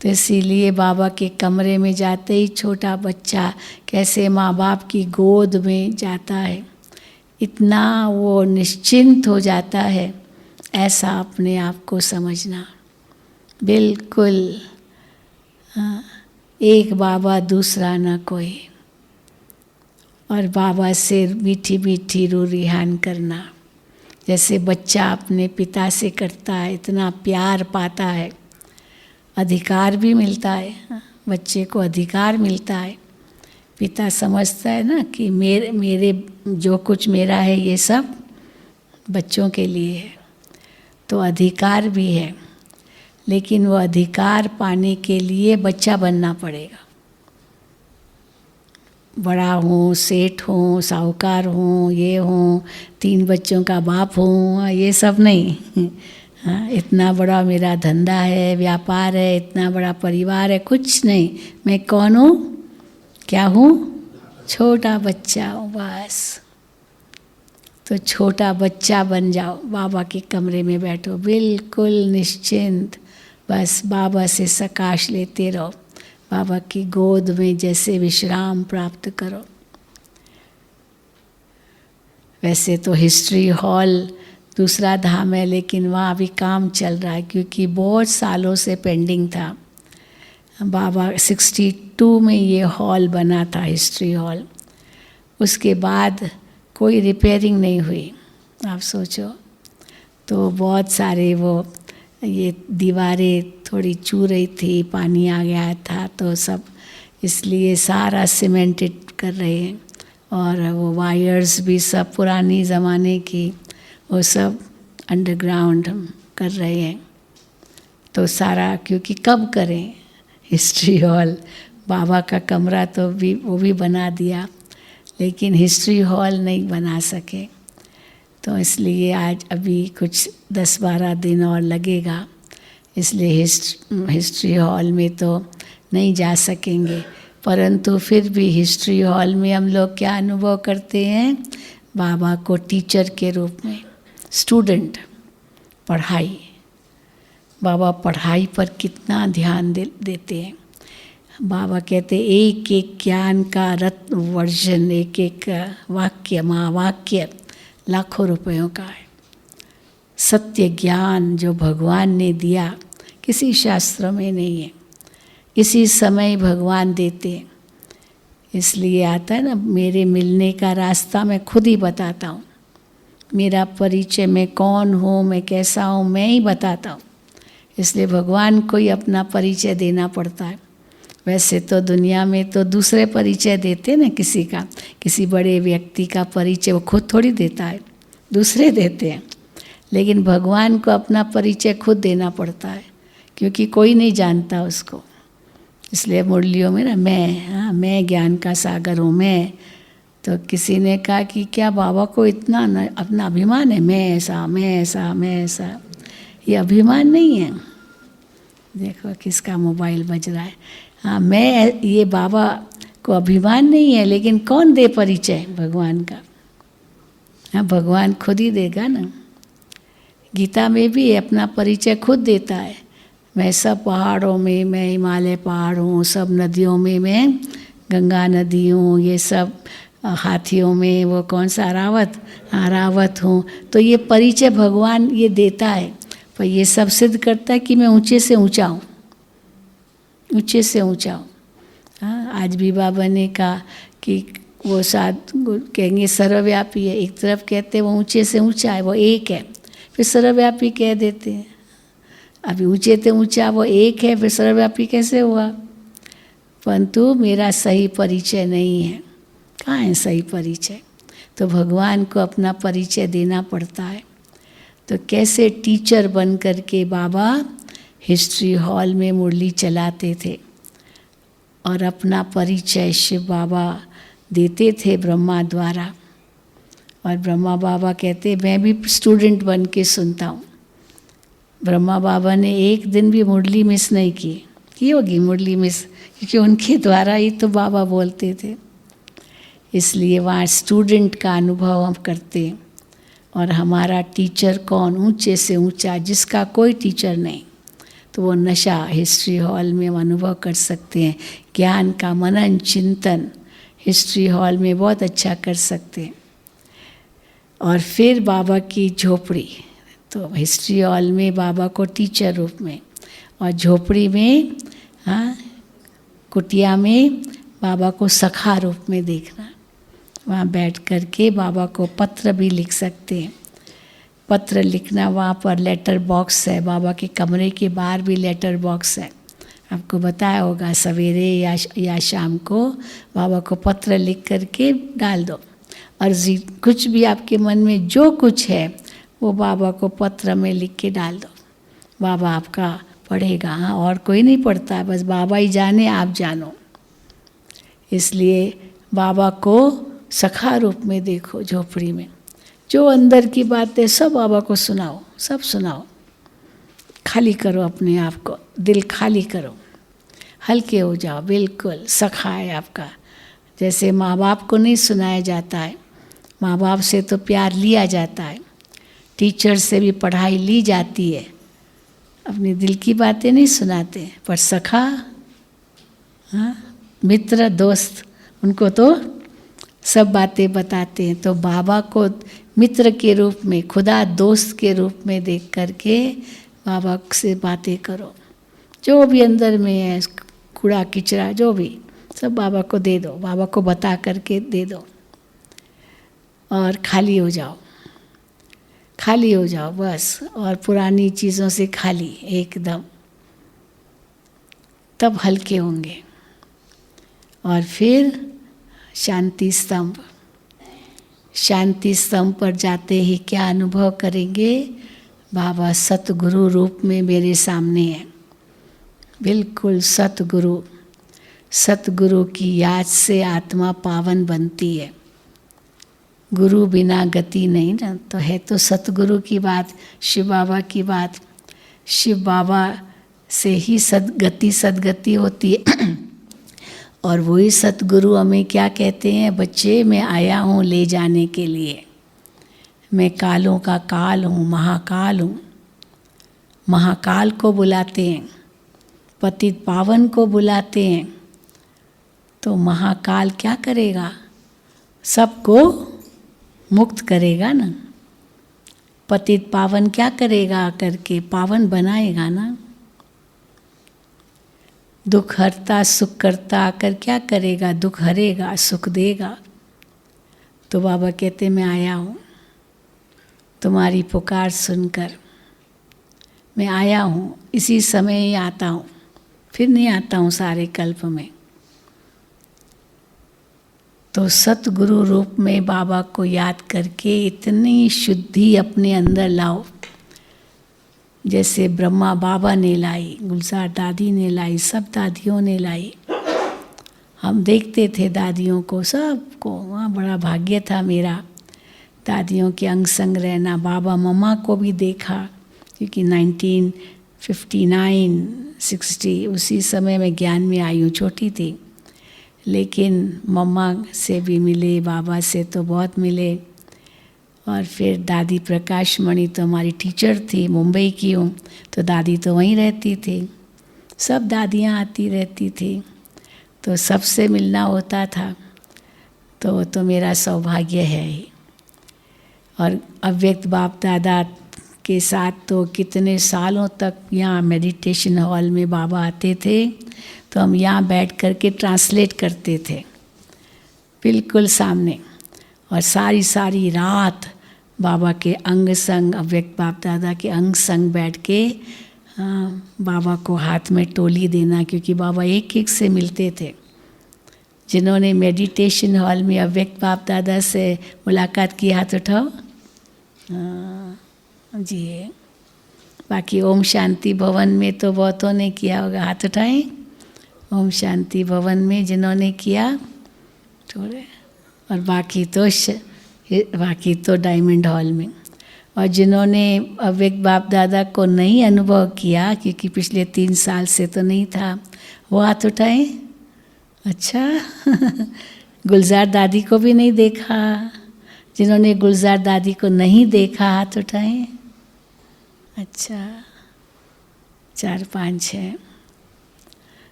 Speaker 2: तो इसीलिए बाबा के कमरे में जाते ही छोटा बच्चा कैसे माँ बाप की गोद में जाता है, इतना वो निश्चिंत हो जाता है, ऐसा अपने आप को समझना। बिल्कुल एक बाबा दूसरा ना कोई, और बाबा से मीठी मीठी रू रिहान करना, जैसे बच्चा अपने पिता से करता है, इतना प्यार पाता है, अधिकार भी मिलता है, बच्चे को अधिकार मिलता है। पिता समझता है ना कि मेरे जो कुछ मेरा है ये सब बच्चों के लिए है, तो अधिकार भी है, लेकिन वो अधिकार पाने के लिए बच्चा बनना पड़ेगा। बड़ा हूँ, सेठ हूँ, साहूकार हूँ, ये हूँ, 3 बच्चों का बाप हूँ, ये सब नहीं हाँ, इतना बड़ा मेरा धंधा है, व्यापार है, इतना बड़ा परिवार है, कुछ नहीं। मैं कौन हूँ, क्या हूँ, छोटा बच्चा हूँ बस। तो छोटा बच्चा बन जाओ, बाबा के कमरे में बैठो, बिल्कुल निश्चिंत, बस बाबा से सकाश लेते रहो, बाबा की गोद में जैसे विश्राम प्राप्त करो। वैसे तो हिस्ट्री हॉल दूसरा धाम है, लेकिन वहाँ अभी काम चल रहा है, क्योंकि बहुत सालों से पेंडिंग था। बाबा 62 में ये हॉल बना था, हिस्ट्री हॉल। उसके बाद कोई रिपेयरिंग नहीं हुई, आप सोचो। तो बहुत सारे वो ये दीवारें थोड़ी चू रही थी, पानी आ गया था, तो सब इसलिए सारा सीमेंटेड कर रहे हैं। और वो वायर्स भी सब पुरानी ज़माने की, वो सब अंडरग्राउंड कर रहे हैं। तो सारा, क्योंकि कब करें, हिस्ट्री हॉल, बाबा का कमरा तो भी वो भी बना दिया, लेकिन हिस्ट्री हॉल नहीं बना सके। तो इसलिए आज अभी कुछ 10-12 दिन और लगेगा, इसलिए हिस्ट्री हॉल में तो नहीं जा सकेंगे। परंतु फिर भी हिस्ट्री हॉल में हम लोग क्या अनुभव करते हैं, बाबा को टीचर के रूप में, स्टूडेंट, पढ़ाई, बाबा पढ़ाई पर कितना ध्यान देते हैं। बाबा कहते एक एक ज्ञान का रत्न वर्जन, एक एक वाक्य, महावाक्य लाखों रुपयों का है। सत्य ज्ञान जो भगवान ने दिया किसी शास्त्र में नहीं है, इसी समय भगवान देते हैं। इसलिए आता है ना, मेरे मिलने का रास्ता मैं खुद ही बताता हूँ। मेरा परिचय, मैं कौन हूँ, मैं कैसा हूँ, मैं ही बताता हूँ। इसलिए भगवान को ही अपना परिचय देना पड़ता है। वैसे तो दुनिया में तो दूसरे परिचय देते ना, किसी का, किसी बड़े व्यक्ति का परिचय वो खुद थोड़ी देता है, दूसरे देते हैं। लेकिन भगवान को अपना परिचय खुद देना पड़ता है, क्योंकि कोई नहीं जानता उसको। इसलिए मुरलियों में ना मैं ज्ञान का सागर हूँ, मैं। तो किसी ने कहा कि क्या बाबा को इतना अपना अभिमान है, मैं ऐसा, मैं ऐसा, मैं ऐसा। ये अभिमान नहीं है। देखो किसका मोबाइल बज रहा है। मैं, ये बाबा को अभिमान नहीं है, लेकिन कौन दे परिचय? भगवान का। भगवान खुद ही देगा ना। गीता में भी अपना परिचय खुद देता है। मैं सब पहाड़ों में, मैं हिमालय पहाड़ हूँ, सब नदियों में मैं गंगा नदी हूँ, ये सब हाथियों में वो कौन सा रावत हूँ। तो ये परिचय भगवान ये देता है, पर ये सब सिद्ध करता है कि मैं ऊंचे से ऊंचा हूँ, ऊंचे से ऊंचा हूँ। आज भी बाबा ने कहा कि वो कहेंगे सर्वव्यापी है, एक तरफ कहते हैं वो ऊंचे से ऊंचा है, वो एक है, फिर सर्वव्यापी कह देते हैं। अभी ऊंचे से ऊंचा वो एक है, फिर सर्वव्यापी कैसे हुआ? परंतु मेरा सही परिचय नहीं है। कहाँ है सही परिचय? तो भगवान को अपना परिचय देना पड़ता है। तो कैसे टीचर बन कर के बाबा हिस्ट्री हॉल में मुरली चलाते थे और अपना परिचय शिव बाबा देते थे ब्रह्मा द्वारा। और ब्रह्मा बाबा कहते मैं भी स्टूडेंट बन के सुनता हूँ। ब्रह्मा बाबा ने एक दिन भी मुरली मिस नहीं की होगी मुरली मिस, क्योंकि उनके द्वारा ही तो बाबा बोलते थे। इसलिए वहाँ स्टूडेंट का अनुभव हम करते हैं। और हमारा टीचर कौन? ऊंचे से ऊंचा, जिसका कोई टीचर नहीं। तो वो नशा हिस्ट्री हॉल में हम अनुभव कर सकते हैं। ज्ञान का मनन चिंतन हिस्ट्री हॉल में बहुत अच्छा कर सकते हैं। और फिर बाबा की झोपड़ी, तो हिस्ट्री हॉल में बाबा को टीचर रूप में, और झोपड़ी में कुटिया में बाबा को सखा रूप में देखना। वहाँ बैठ कर के बाबा को पत्र भी लिख सकते हैं। पत्र लिखना, वहाँ पर लेटर बॉक्स है, बाबा के कमरे के बाहर भी लेटर बॉक्स है। आपको बताया होगा, सवेरे या शाम को बाबा को पत्र लिख करके डाल दो। अर्जी कुछ भी आपके मन में जो कुछ है वो बाबा को पत्र में लिख के डाल दो। बाबा आपका पढ़ेगा। हाँ, और कोई नहीं पढ़ता है, बस बाबा ही जाने, आप जानो। इसलिए बाबा को सखा रूप में देखो। झोपड़ी में जो अंदर की बातें सब बाबा को सुनाओ, सब सुनाओ। खाली करो अपने आप को, दिल खाली करो, हल्के हो जाओ, बिल्कुल सखा है आपका। जैसे माँ बाप को नहीं सुनाया जाता है, माँ बाप से तो प्यार लिया जाता है, टीचर से भी पढ़ाई ली जाती है, अपने दिल की बातें नहीं सुनाते। पर सखा, हाँ, मित्र, दोस्त, उनको तो सब बातें बताते हैं। तो बाबा को मित्र के रूप में, खुदा दोस्त के रूप में देख करके बाबा से बातें करो। जो भी अंदर में है, कूड़ा किचरा जो भी, सब बाबा को दे दो, बाबा को बता करके दे दो। और खाली हो जाओ, खाली हो जाओ बस। और पुरानी चीज़ों से खाली एकदम, तब हल्के होंगे। और फिर शांति स्तंभ, शांति स्तंभ पर जाते ही क्या अनुभव करेंगे? बाबा सतगुरु रूप में मेरे सामने हैं। बिल्कुल सतगुरु, सतगुरु की याद से आत्मा पावन बनती है। गुरु बिना गति नहीं ना, तो है तो सतगुरु की बात, शिव बाबा की बात। शिव बाबा से ही सदगति होती है। और वही सतगुरु हमें क्या कहते हैं, बच्चे मैं आया हूँ ले जाने के लिए, मैं कालों का काल हूँ, महाकाल हूँ। महाकाल को बुलाते हैं, पतित पावन को बुलाते हैं, तो महाकाल क्या करेगा, सबको मुक्त करेगा ना। पतित पावन क्या करेगा, करके पावन बनाएगा ना। दुख हरता सुख करता आकर क्या करेगा, दुख हरेगा सुख देगा। तो बाबा कहते मैं आया हूँ तुम्हारी पुकार सुनकर, मैं आया हूँ, इसी समय ही आता हूँ, फिर नहीं आता हूँ सारे कल्प में। तो सतगुरु रूप में बाबा को याद करके इतनी शुद्धि अपने अंदर लाओ, जैसे ब्रह्मा बाबा ने लाई, गुलजार दादी ने लाई, सब दादियों ने लाई। हम देखते थे दादियों को, सबको, वहाँ बड़ा भाग्य था मेरा दादियों के अंग संग रहना। बाबा मम्मा को भी देखा, क्योंकि 1959, 60 उसी समय में ज्ञान में आई हूँ, छोटी थी। लेकिन मम्मा से भी मिले, बाबा से तो बहुत मिले। और फिर दादी प्रकाश मणि तो हमारी टीचर थी, मुंबई की हूँ, तो दादी तो वहीं रहती थी। सब दादियाँ आती रहती थी, तो सबसे मिलना होता था। तो मेरा सौभाग्य है ही। और अव्यक्त बाप दादा के साथ तो कितने सालों तक यहाँ मेडिटेशन हॉल में बाबा आते थे, तो हम यहाँ बैठ कर के ट्रांसलेट करते थे बिल्कुल सामने। और सारी रात बाबा के अंग संग, अव्यक्त बाप दादा के अंग संग बैठ के बाबा को हाथ में टोली देना, क्योंकि बाबा एक एक से मिलते थे। जिन्होंने मेडिटेशन हॉल में अव्यक्त बाप दादा से मुलाकात की, हाथ उठाओ। जी, बाकी ओम शांति भवन में तो बहुतों ने किया होगा, हाथ उठाएं। ओम शांति भवन में जिन्होंने किया थोड़े, और बाकी तो डायमंड हॉल में। और जिन्होंने अव्यक्त बाप दादा को नहीं अनुभव किया, क्योंकि पिछले 3 साल से तो नहीं था, वो हाथ उठाएं। अच्छा गुलजार दादी को भी नहीं देखा। जिन्होंने गुलजार दादी को नहीं देखा, हाथ उठाएं। अच्छा, 4, 5, 6।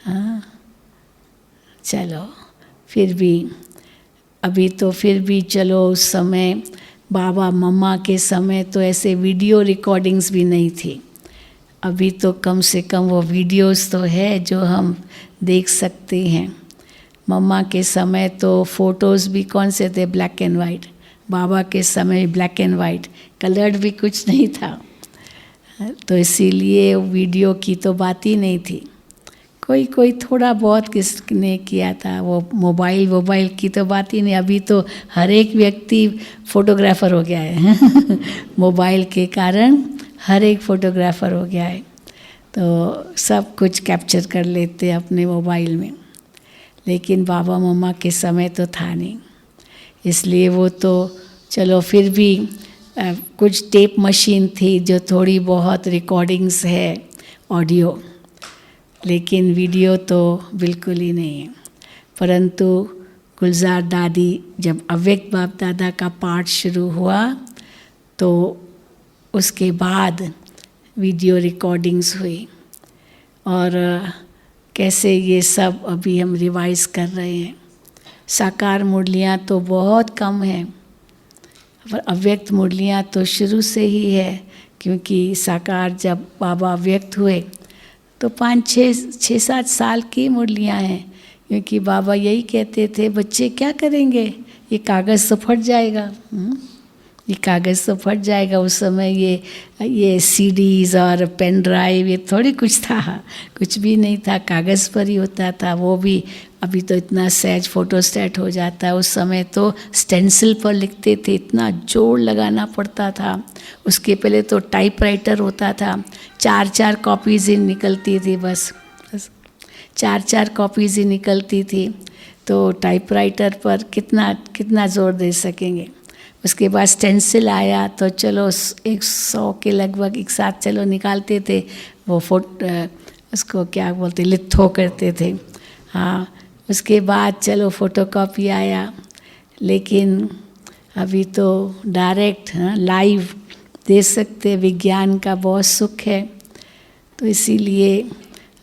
Speaker 2: हाँ, चलो फिर भी अभी तो फिर भी चलो, उस समय बाबा मम्मा के समय तो ऐसे वीडियो रिकॉर्डिंग्स भी नहीं थी। अभी तो कम से कम वो वीडियोस तो है जो हम देख सकते हैं। मम्मा के समय तो फ़ोटोज़ भी कौन से थे, ब्लैक एंड वाइट। बाबा के समय ब्लैक एंड वाइट, कलर्ड भी कुछ नहीं था। तो इसीलिए वीडियो की तो बात ही नहीं थी। कोई थोड़ा बहुत किसने किया था, वो मोबाइल की तो बात ही नहीं। अभी तो हर एक व्यक्ति फोटोग्राफर हो गया है मोबाइल के कारण हर एक फोटोग्राफर हो गया है, तो सब कुछ कैप्चर कर लेते अपने मोबाइल में। लेकिन बाबा मम्मा के समय तो था नहीं, इसलिए वो तो चलो फिर भी कुछ टेप मशीन थी जो थोड़ी बहुत रिकॉर्डिंग्स है ऑडियो, लेकिन वीडियो तो बिल्कुल ही नहीं है। परंतु गुलजार दादी जब अव्यक्त बाप दादा का पाठ शुरू हुआ, तो उसके बाद वीडियो रिकॉर्डिंग्स हुई। और कैसे ये सब अभी हम रिवाइज कर रहे हैं। साकार मुरलियाँ तो बहुत कम हैं, पर अव्यक्त मुरलियाँ तो शुरू से ही है, क्योंकि साकार जब बाबा अव्यक्त हुए तो 5-6-7 साल की मुरलियाँ हैं। क्योंकि बाबा यही कहते थे, बच्चे क्या करेंगे, ये कागज़ तो फट जाएगा, ये कागज़ तो फट जाएगा। उस समय ये सीडीज़ और पेन ड्राइव ये थोड़ी कुछ था, कुछ भी नहीं था, कागज़ पर ही होता था। वो भी अभी तो इतना सहज फोटोस्टैट हो जाता है, उस समय तो स्टेंसिल पर लिखते थे, इतना जोर लगाना पड़ता था। उसके पहले तो टाइपराइटर होता था, 4-4 कॉपीज़ ही निकलती थी बस, 4 कॉपीज़ ही निकलती थी, तो टाइपराइटर पर कितना ज़ोर दे सकेंगे। उसके बाद स्टेंसिल आया तो चलो 100 के लगभग एक साथ चलो निकालते थे, वो उसको क्या बोलते, लिथो करते थे। हाँ, उसके बाद चलो फोटोकॉपी आया, लेकिन अभी तो डायरेक्ट लाइव दे सकते, विज्ञान का बहुत सुख है, तो इसीलिए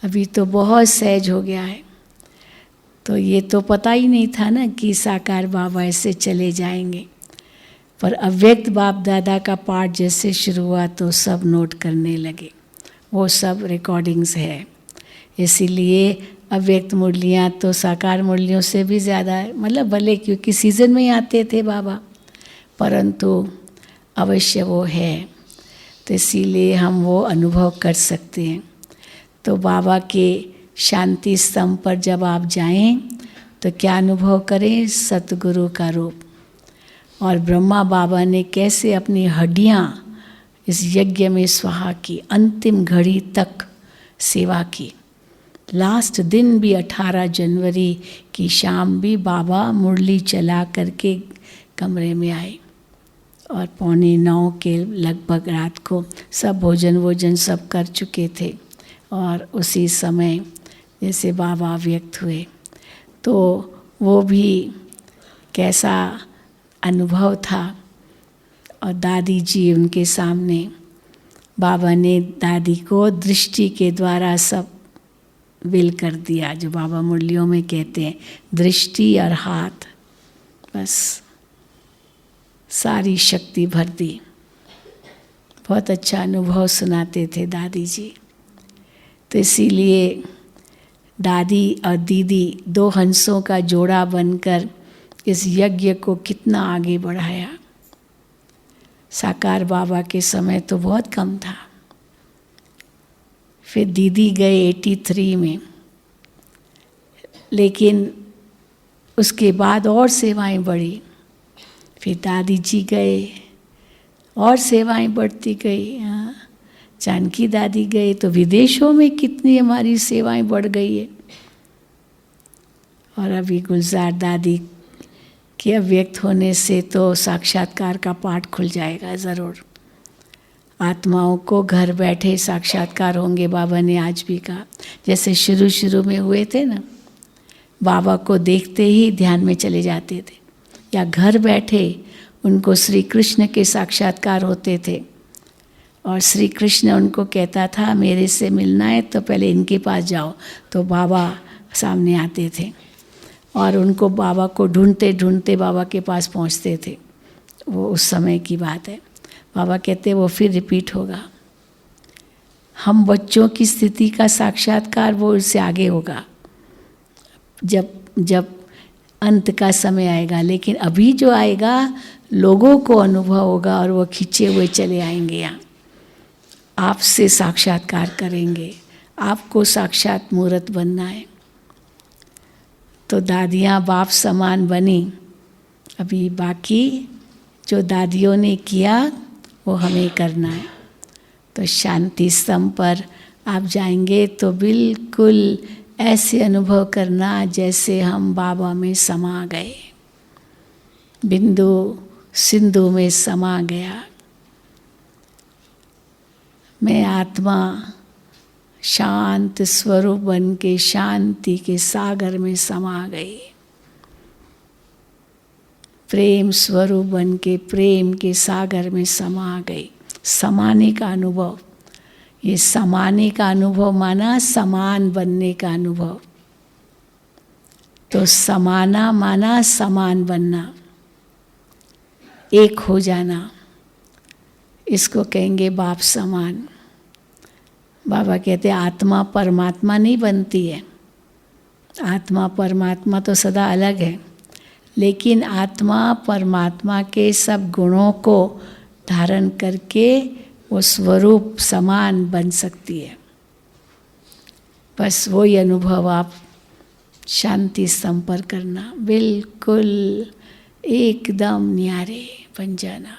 Speaker 2: अभी तो बहुत सहज हो गया है। तो ये तो पता ही नहीं था ना कि साकार बाबा ऐसे चले जाएंगे, पर अव्यक्त बाप दादा का पाठ जैसे शुरू हुआ तो सब नोट करने लगे, वो सब रिकॉर्डिंग्स है। इसीलिए अव्यक्त मुरलियाँ तो साकार मुरलियों से भी ज़्यादा है, मतलब भले क्योंकि सीज़न में ही आते थे बाबा, परंतु अवश्य वो है, तो इसीलिए हम वो अनुभव कर सकते हैं। तो बाबा के शांति स्तंभ पर जब आप जाएं तो क्या अनुभव करें, सतगुरु का रूप। और ब्रह्मा बाबा ने कैसे अपनी हड्डियाँ इस यज्ञ में स्वाहा की, अंतिम घड़ी तक सेवा की। लास्ट दिन भी 18 जनवरी की शाम भी बाबा मुरली चला करके कमरे में आए, और 8:45 के लगभग रात को सब भोजन सब कर चुके थे, और उसी समय जैसे बाबा व्यक्त हुए, तो वो भी कैसा अनुभव था। और दादी जी उनके सामने, बाबा ने दादी को दृष्टि के द्वारा सब विल कर दिया, जो बाबा मुरलियों में कहते हैं, दृष्टि और हाथ, बस सारी शक्ति भर दी। बहुत अच्छा अनुभव सुनाते थे दादी जी। तो इसीलिए दादी और दीदी 2 हंसों का जोड़ा बनकर इस यज्ञ को कितना आगे बढ़ाया। साकार बाबा के समय तो बहुत कम था। फिर दीदी गए 83 में, लेकिन उसके बाद और सेवाएं बढ़ी। फिर दादी जी गए और सेवाएं बढ़ती गई। हाँ, जानकी दादी गए तो विदेशों में कितनी हमारी सेवाएं बढ़ गई है। और अभी गुलजार दादी के अव्यक्त होने से तो साक्षात्कार का पाठ खुल जाएगा ज़रूर। आत्माओं को घर बैठे साक्षात्कार होंगे, बाबा ने आज भी कहा। जैसे शुरू में हुए थे ना, बाबा को देखते ही ध्यान में चले जाते थे, या घर बैठे उनको श्री कृष्ण के साक्षात्कार होते थे, और श्री कृष्ण उनको कहता था मेरे से मिलना है तो पहले इनके पास जाओ, तो बाबा सामने आते थे, और उनको बाबा को ढूंढते ढूंढते बाबा के पास पहुंचते थे। वो उस समय की बात है। बाबा कहते वो फिर रिपीट होगा। हम बच्चों की स्थिति का साक्षात्कार वो उससे आगे होगा, जब अंत का समय आएगा। लेकिन अभी जो आएगा लोगों को अनुभव होगा, और वो खींचे हुए चले आएंगे यहाँ, आपसे साक्षात्कार करेंगे। आपको साक्षात मूर्त बनना है। तो दादियाँ बाप समान बनी। अभी बाकी जो दादियों ने किया वो हमें करना है। तो शांति स्तंभ पर आप जाएंगे तो बिल्कुल ऐसे अनुभव करना जैसे हम बाबा में समा गए, बिंदु सिंधु में समा गया। मैं आत्मा शांत स्वरूप बन के शांति के सागर में समा गई। प्रेम स्वरूप बन के प्रेम के सागर में समा गई। समाने का अनुभव, ये समाने का अनुभव माना समान बनने का अनुभव। तो समाना माना समान बनना, एक हो जाना, इसको कहेंगे बाप समान। बाबा कहते हैं आत्मा परमात्मा नहीं बनती है। आत्मा परमात्मा तो सदा अलग है, लेकिन आत्मा परमात्मा के सब गुणों को धारण करके वो स्वरूप समान बन सकती है। बस वही अनुभव आप शांति स्तंभ पर करना, बिल्कुल एकदम न्यारे बन जाना।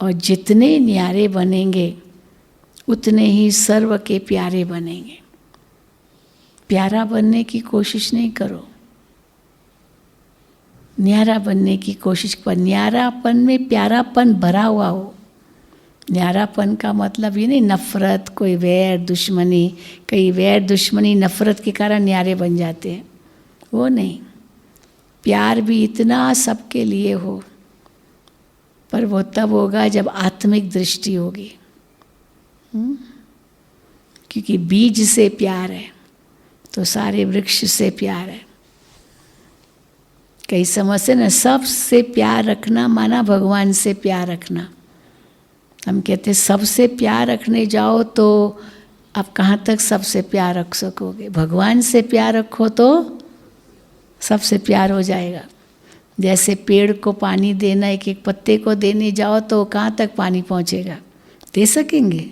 Speaker 2: और जितने न्यारे बनेंगे उतने ही सर्व के प्यारे बनेंगे। प्यारा बनने की कोशिश नहीं करो, न्यारा बनने की कोशिश पर। न्यारापन में प्यारापन भरा हुआ हो। न्यारापन का मतलब ये नहीं नफरत, कोई वैर दुश्मनी, कई वैर दुश्मनी नफरत के कारण न्यारे बन जाते हैं, वो नहीं। प्यार भी इतना सबके लिए हो, पर वो तब होगा जब आत्मिक दृष्टि होगी। क्योंकि बीज से प्यार है तो सारे वृक्ष से प्यार है। कई समझते ना, सबसे प्यार रखना माना भगवान से प्यार रखना। हम कहते सबसे प्यार रखने जाओ तो आप कहाँ तक सबसे प्यार रख सकोगे। भगवान से प्यार रखो तो सबसे प्यार हो जाएगा। जैसे पेड़ को पानी देना, एक एक पत्ते को देने जाओ तो कहाँ तक पानी पहुँचेगा, दे सकेंगे?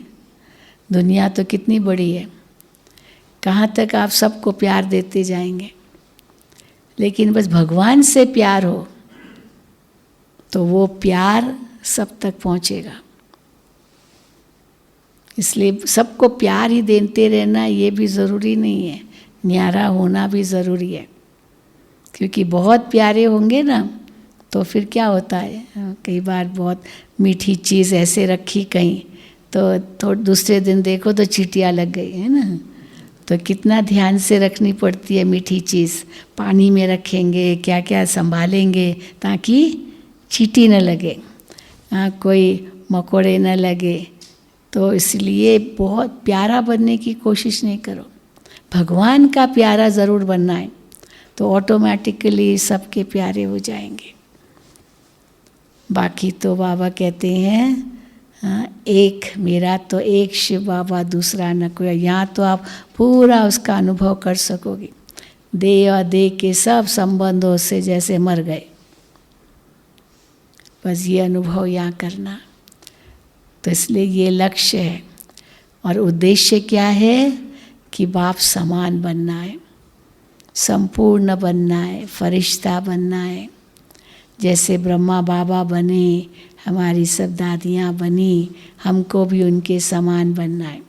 Speaker 2: दुनिया तो कितनी बड़ी है, कहाँ तक आप सबको प्यार देते जाएंगे। लेकिन बस भगवान से प्यार हो तो वो प्यार सब तक पहुँचेगा। इसलिए सबको प्यार ही देते रहना ये भी ज़रूरी नहीं है, न्यारा होना भी ज़रूरी है। क्योंकि बहुत प्यारे होंगे ना तो फिर क्या होता है, कई बार बहुत मीठी चीज़ ऐसे रखी कहीं तो दूसरे दिन देखो तो चींटियाँ लग गई है ना। तो कितना ध्यान से रखनी पड़ती है मीठी चीज़। पानी में रखेंगे, क्या क्या संभालेंगे ताकि चींटी न लगे, कोई मकोड़े न लगे। तो इसलिए बहुत प्यारा बनने की कोशिश नहीं करो, भगवान का प्यारा ज़रूर बनना है तो ऑटोमेटिकली सबके प्यारे हो जाएंगे। बाकी तो बाबा कहते हैं एक मेरा तो एक शिव बाबा, दूसरा न कोई। यहाँ तो आप पूरा उसका अनुभव कर सकोगे। दे और दे के सब संबंधों से जैसे मर गए, बस ये अनुभव यहाँ करना। तो इसलिए ये लक्ष्य है और उद्देश्य क्या है कि बाप समान बनना है, संपूर्ण बनना है, फरिश्ता बनना है। जैसे ब्रह्मा बाबा बने, हमारी सब दादियाँ बनी, हमको भी उनके समान बनना है।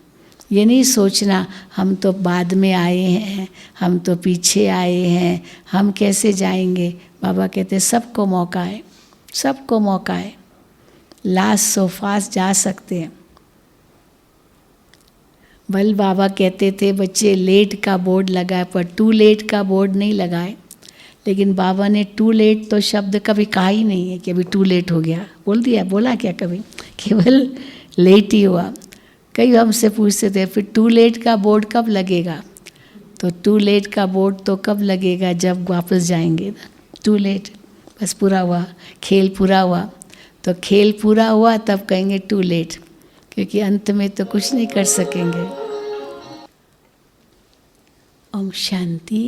Speaker 2: ये नहीं सोचना हम तो बाद में आए हैं, हम तो पीछे आए हैं, हम कैसे जाएंगे। बाबा कहते सबको मौका है, सबको मौका है। लास्ट सो फास्ट जा सकते हैं। बल बाबा कहते थे बच्चे लेट का बोर्ड लगाए पर टू लेट का बोर्ड नहीं लगाए। लेकिन बाबा ने टू लेट तो शब्द कभी कहा ही नहीं है कि अभी टू लेट हो गया, बोल दिया, बोला क्या कभी? केवल लेट ही हुआ। कई हमसे पूछते थे फिर टू लेट का बोर्ड कब लगेगा? तो टू लेट का बोर्ड तो कब लगेगा जब वापस जाएंगे ना। टू लेट बस पूरा हुआ, खेल पूरा हुआ। तो खेल पूरा हुआ तब कहेंगे टू लेट, क्योंकि अंत में तो कुछ नहीं कर सकेंगे। ओम शांति।